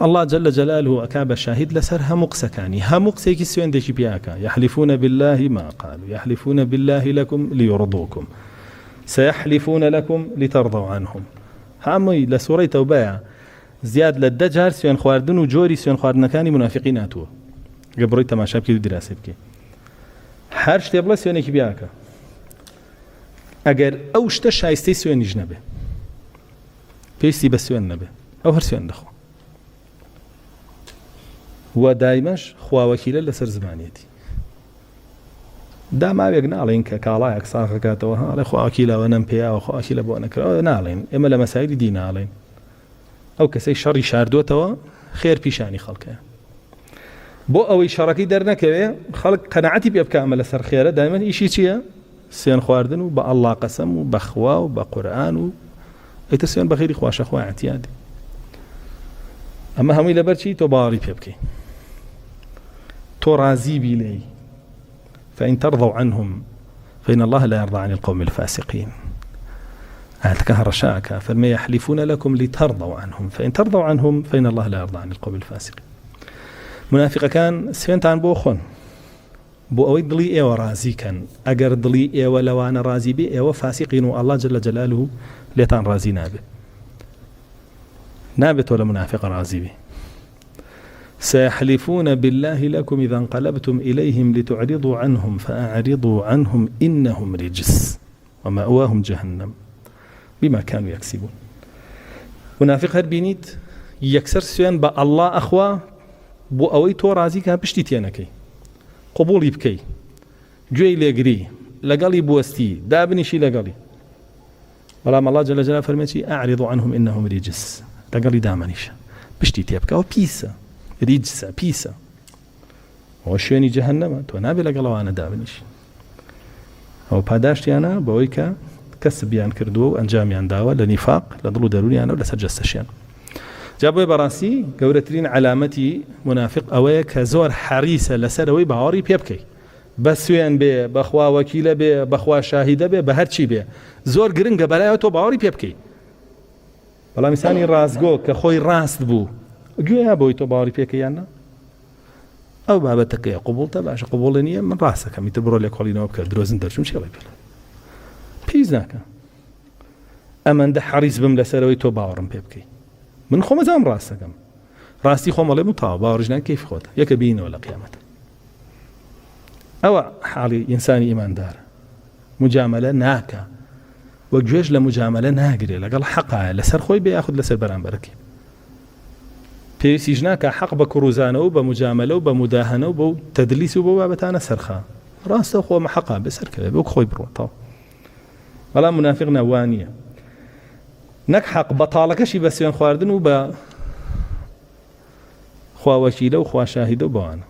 الله جل جلاله أكاب الشاهد لسر همقسكاني همقسيكي سوين ديشي بياكا يحلفون بالله ما قالوا يحلفون بالله لكم ليرضوكم سيحلفون لكم لترضوا عنهم همي لسورة توبايا زياد للدجار سوين خواردن وجوري سوين خواردنكاني منافقين أتوه قبري تماشا بكي دراسة بكي هرش تبلا سوينيكي بياكا اگر اوشتا شايستي سوين جنبه بيستي بس سوين نبه او هر سوين دخو ودايمش خوا وكيلة لسر زمانيتي دا ما بيق نالين كالايك صاخة كاتوها على خوا وكيلة ونم بيا وخوا وكيلة بوانا كرا نالين اما لمسائل دي نالين او كسي شري شاردوتوا خير بيشاني خلقه بو اوي شركي درنكوي خلق قناعتي بيبكى عمل سر خيره دائما ايشي چيا سين خواردن وبا الله قسم وبخوا وبقران ايتسين بخير خواش اخوا اعتيادي اما همي لبرشي تو باري بيبكي تو راضي بي فان ترضوا عنهم فان الله لا يرضى عن القوم الفاسقين هلك رشاك فما يحلفون لكم لترضوا عنهم فان ترضوا عنهم فان الله لا يرضى عن القوم الفاسقين منافق كان سفنتان بوخون بو اوي دلي ايوا رازي كان اگر دلي ايوا لوانا رازي بي ايوا فاسقين الله جل جلاله ليتان رازي نابت ولا منافق رازي بي سيحلفون بالله لكم إذا انقلبتم إليهم لتعرضوا عنهم فأعرضوا عنهم إنهم رجس ومأواهم جهنم بما كانوا يكسبون منافق هربينيت يكسر سيان با الله أخوة بو اوي تو رازي كان پشتی تيانكي قبولي بكي جوي لغري لقالي بوستي دابنشي لقالي ولما الله جل جلاله فرمتي اعرضوا عنهم انهم رجس لقالي دامنيش پشتی تيبكا وبيسا رجسا بيسا وشويني جهنم تو نابي لقالو انا دابنيش او پاداشتي انا بويكا كسبيان كردو انجاميان داوا لنفاق لضلو دروني انا ولا سجستشيان جابوا براسي قورترين علامتي منافق اويك زور حريصه لسروي باوري بيبكي بس وين به بخوا وكيله به بخوا شاهده به بهر چی به زور گرنگه بلای تو باوري بيبكي بلا مثاني رازگو که خوي راست بو گویا بو تو باوري بيبكي يانا او بابتك قبولته باش قبولنيه من راسك متبرو لك قولينو بك دروزن درشم شي بلا بيزناك اما ده حريص بم لسروي تو باورم بيبكي من خو مزام راسكم راستي خو مالي مطابع ورجنا كيف خود يك بين ولا قيامته او حالي انساني ايمان دار مجامله ناكا وجوج لمجامله ناقري لقال حقها لسر خوي بياخذ لسر بران بركي بيسيجناك حق بكروزانه وبمجامله وبمداهنه وبتدليس وبابتانا سرخه راسه خو محقها بسر كذا بوك خوي برو طاو ولا منافقنا وانيه نكحق بطالك شي بس ين خواردن وبا خوا وكيله وخوا شاهده وبوانا